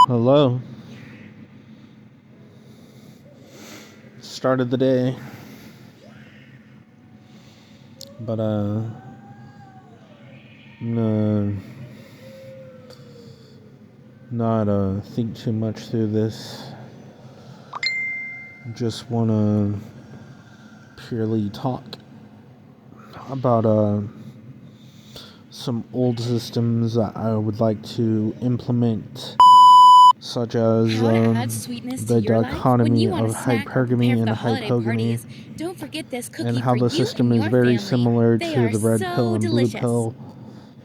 Hello. Started the day, but no, not think too much through this. Just wanna purely talk about some old systems that I would like to implement, such as How to add sweetness to the your life? When you dichotomy want a of snack or prepare hypergamy for and the holiday hypogamy, parties, don't forget this and cookie how for the you system and is your very family. similar They to are the red pill so and blue delicious. pill,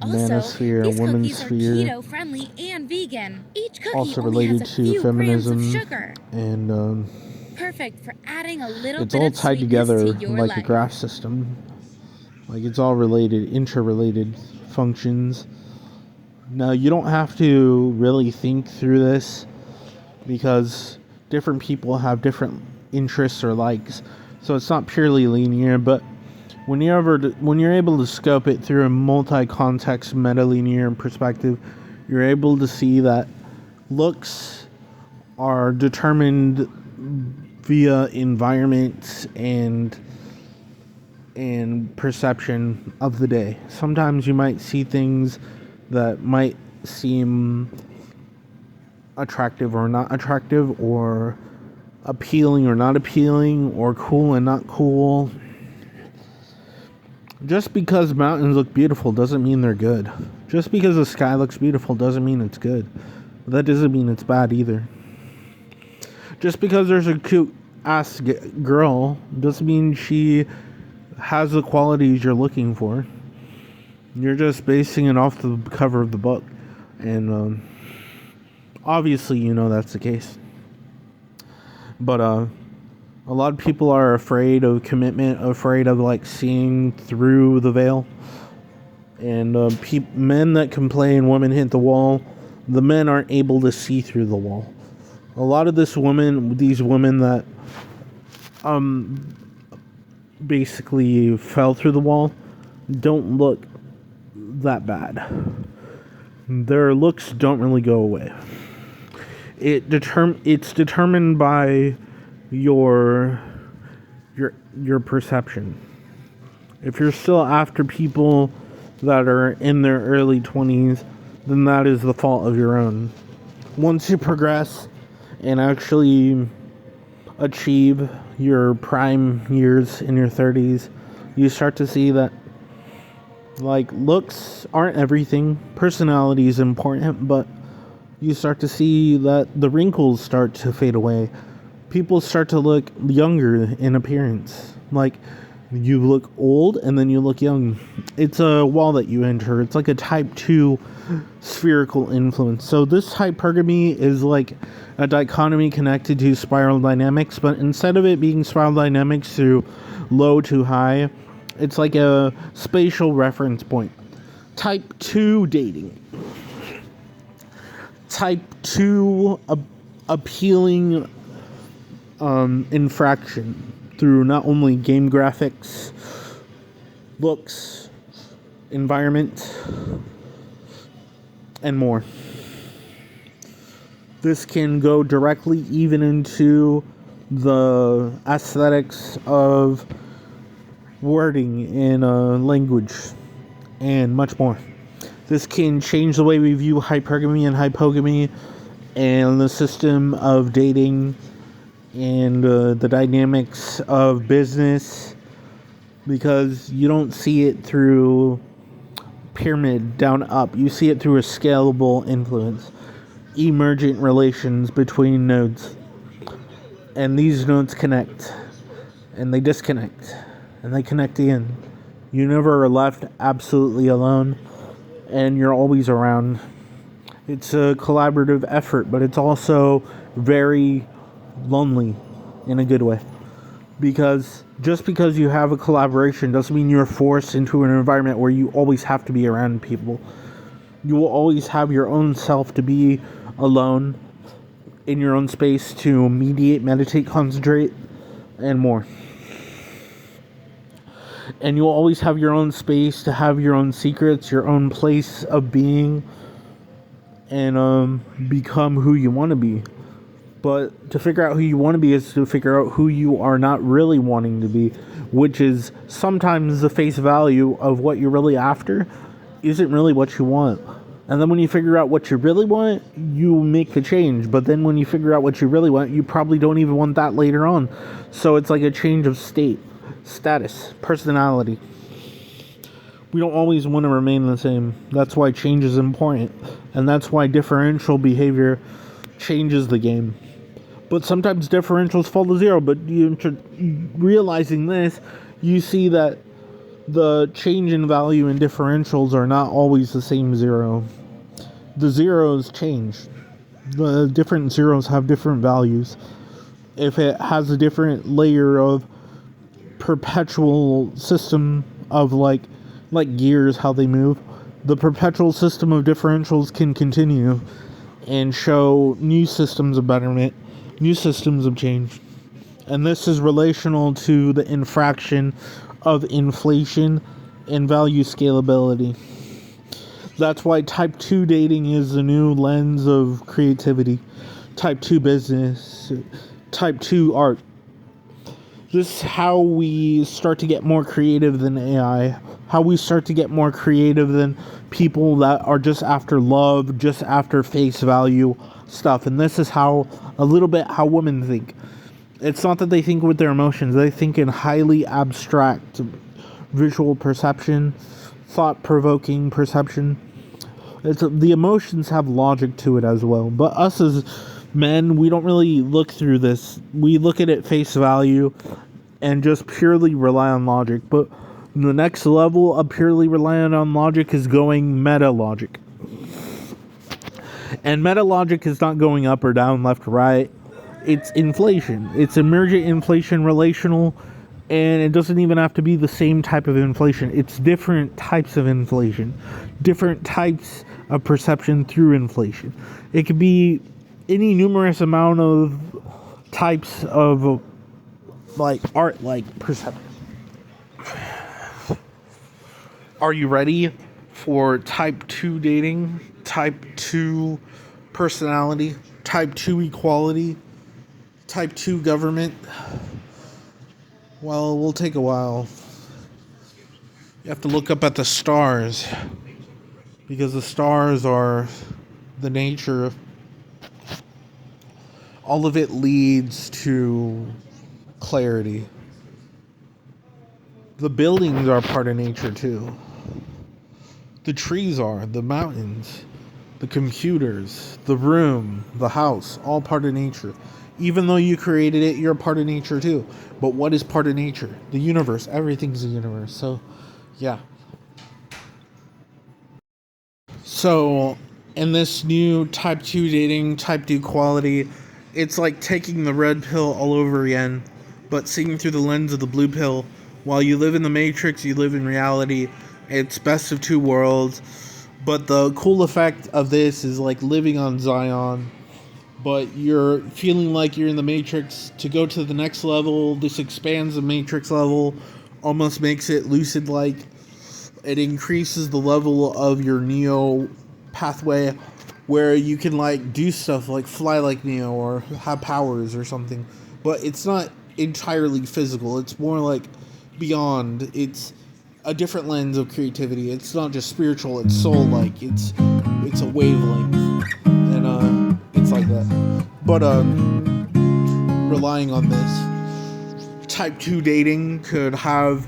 Also, manosphere, these women's cookies are sphere, keto friendly and vegan. Each cookie also only has related a to few grams of feminism, sugar. and Perfect for adding a little it's bit all of tied sweetness to together your like a life. graph system. Like, it's all related, interrelated functions. Now, you don't have to really think through this because different people have different interests or likes, so it's not purely linear. But when you're able to scope it through a multi-context, meta-linear perspective, you're able to see that looks are determined via environment and perception of the day. Sometimes you might see things that might seem attractive or not attractive, or appealing or not appealing, or cool and not cool. Just because mountains look beautiful doesn't mean they're good. Just because the sky looks beautiful doesn't mean it's good. That doesn't mean it's bad either. Just because there's a cute ass girl doesn't mean she has the qualities you're looking for. You're just basing it off the cover of the book. And obviously you know that's the case. But a lot of people are afraid of commitment, afraid of like seeing through the veil. And men that complain women hit the wall, the men aren't able to see through the wall. A lot of these women that basically fell through the wall don't look that bad. Their looks don't really go away. It's determined by your perception. If you're still after people that are in their early 20s, then that is the fault of your own. Once you progress and actually achieve your prime years in your 30s, you start to see that like looks aren't everything. Personality is important, but you start to see that the wrinkles start to fade away. People start to look younger in appearance. Like, you look old and then you look young. It's a wall that you enter. It's like a type 2 spherical influence. So this hypergamy is like a dichotomy connected to spiral dynamics, but instead of it being spiral dynamics through low to high, it's like a spatial reference point. Type 2 dating. Type 2 appealing infraction through not only game graphics, looks, environment, and more. This can go directly even into the aesthetics of wording in language and much more. This can change the way we view hypergamy and hypogamy and the system of dating and the dynamics of business, because you don't see it through pyramid down up. You see it through a scalable influence, emergent relations between nodes, and these nodes connect and they disconnect and they connect again. You never are left absolutely alone, and you're always around. It's a collaborative effort, but it's also very lonely in a good way. Because just because you have a collaboration doesn't mean you're forced into an environment where you always have to be around people. You will always have your own self to be alone in your own space to mediate, meditate, concentrate, and more. And you'll always have your own space to have your own secrets, your own place of being, and become who you want to be. But to figure out who you want to be is to figure out who you are not really wanting to be, which is sometimes the face value of what you're really after isn't really what you want. And then when you figure out what you really want, you make the change. But then when you figure out what you really want, you probably don't even want that later on. So it's like a change of state, status, personality. We don't always want to remain the same. That's why change is important. And that's why differential behavior changes the game. But sometimes differentials fall to zero. But realizing this, you see that the change in value in differentials are not always the same zero. The zeros change. The different zeros have different values. If it has a different layer of perpetual system of like gears, how they move, the perpetual system of differentials can continue and show new systems of betterment, new systems of change. And this is relational to the infraction of inflation and value scalability. That's why type 2 dating is the new lens of creativity, type 2 business, type 2 art. This is how we start to get more creative than AI, how we start to get more creative than people that are just after love, just after face value stuff. And this is how, a little bit, how women think. It's not that they think with their emotions, they think in highly abstract visual perception, thought-provoking perception. The emotions have logic to it as well. But us as men, we don't really look through this. We look at it face value and just purely rely on logic. But the next level of purely relying on logic is going meta-logic. And meta-logic is not going up or down, left or right. It's inflation. It's emergent inflation, relational, and it doesn't even have to be the same type of inflation. It's different types of inflation, different types of perception through inflation. It could be any numerous amount of types of like art, like perception. Are you ready for type 2 dating, type 2 personality, type 2 equality, type 2 government? Well, it will take a while. You have to look up at the stars, because the stars are the nature. All of it leads to clarity. The buildings are part of nature too. The trees are, the mountains, the computers, the room, the house, all part of nature. Even though you created it, you're a part of nature too. But what is part of nature? The universe. Everything's a universe. So, yeah. So, in this new type 2 dating, type 2 quality, it's like taking the red pill all over again, but seeing through the lens of the blue pill. While you live in the Matrix, you live in reality. It's best of two worlds. But the cool effect of this is like living on Zion, but you're feeling like you're in the Matrix. To go to the next level, this expands the Matrix level, almost makes it lucid-like. It increases the level of your Neo pathway, where you can like do stuff like fly like Neo or have powers or something. But it's not entirely physical. It's more like beyond. It's a different lens of creativity. It's not just spiritual, it's soul-like. It's a wavelength. And it's like that. But relying on this, type 2 dating could have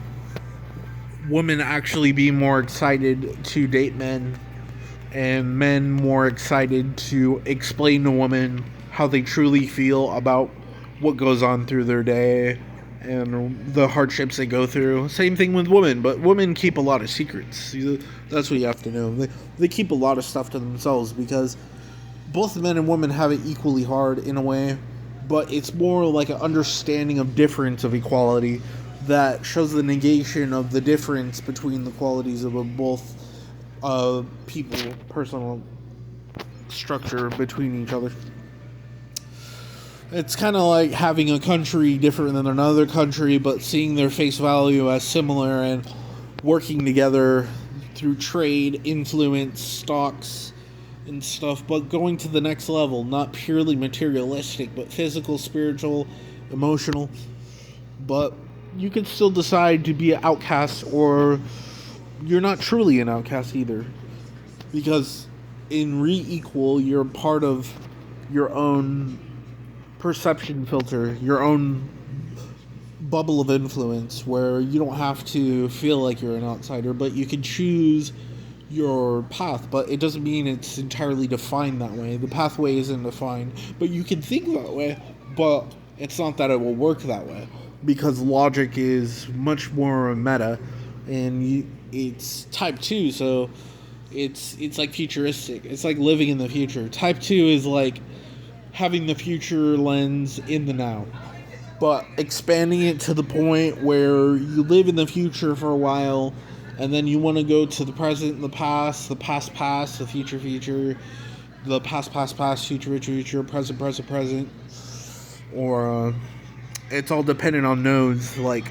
women actually be more excited to date men, and men more excited to explain to women how they truly feel about what goes on through their day and the hardships they go through. Same thing with women, but women keep a lot of secrets. That's what you have to know. They keep a lot of stuff to themselves, because both men and women have it equally hard in a way, but it's more like an understanding of difference of equality that shows the negation of the difference between the qualities of both people, personal structure between each other. It's kind of like having a country different than another country, but seeing their face value as similar and working together through trade, influence, stocks, and stuff, but going to the next level, not purely materialistic, but physical, spiritual, emotional. But you can still decide to be an outcast, or you're not truly an outcast either. Because in Re-Equal, you're part of your own perception filter, your own bubble of influence, where you don't have to feel like you're an outsider, but you can choose your path, but it doesn't mean it's entirely defined that way. The pathway isn't defined, but you can think that way, but it's not that it will work that way, because logic is much more meta, and it's type 2, so it's like futuristic. It's like living in the future. Type 2 is like having the future lens in the now, but expanding it to the point where you live in the future for a while, and then you want to go to the present and the past, the future, the past, future, present, or it's all dependent on nodes, like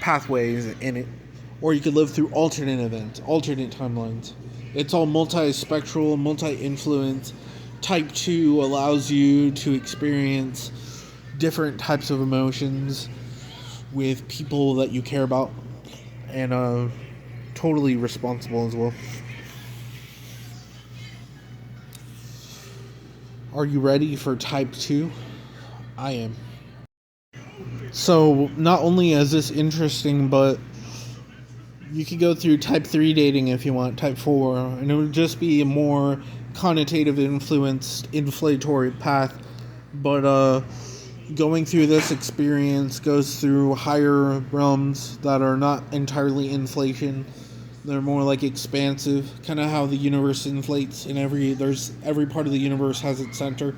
pathways in it. Or you could live through alternate events, alternate timelines. It's all multi-spectral, multi-influence. Type 2 allows you to experience different types of emotions with people that you care about, and totally responsible as well. Are you ready for type 2? I am. So not only is this interesting, but you could go through type 3 dating if you want, type 4, and it would just be a more connotative influenced inflatory path. But going through this experience goes through higher realms that are not entirely inflation. They're more like expansive, kind of how the universe inflates, and every part of the universe has its center.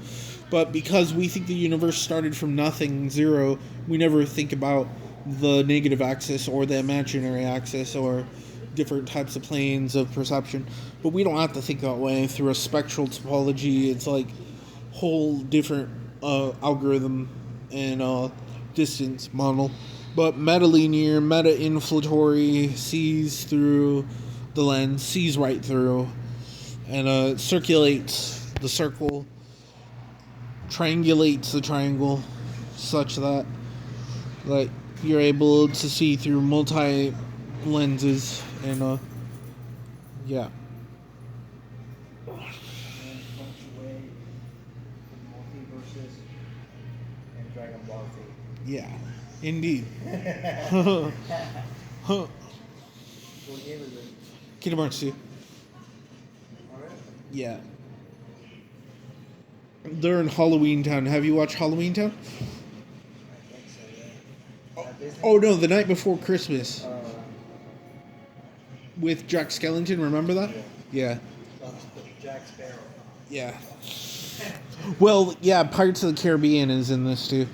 But because we think the universe started from nothing, zero, we never think about the negative axis or the imaginary axis or different types of planes of perception. But we don't have to think that way through a spectral topology. It's like whole different algorithm and distance model. But metalinear, meta-inflatory, sees through the lens, sees right through, and circulates the circle, triangulates the triangle, such that like you're able to see through multi lenses, and yeah. Yeah, indeed. Kingdom Hearts 2. Yeah. They're in Halloween Town. Have you watched Halloween Town? Oh no, The Night Before Christmas. With Jack Skellington, remember that? Yeah. Jack Sparrow. Yeah. Well, yeah, Pirates of the Caribbean is in this too.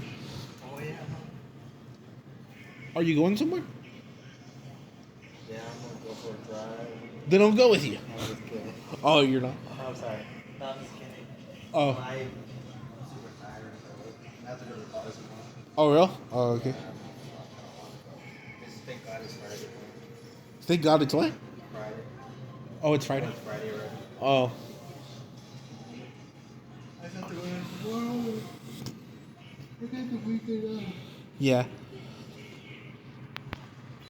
Oh yeah. Are you going somewhere? Yeah, I'm gonna go for a drive. Then I'll go with you. I'm just kidding. Oh, you're not. I'm sorry. No, I'm just kidding. Oh. I'm super tired, so I have to go to the bars tomorrow. Oh, real? Oh, okay. Just thank God it's Friday. Thank God it's what? Friday. Oh, it's Friday. It's Friday already. Oh. I have to go in tomorrow. I get the weekend off. Yeah.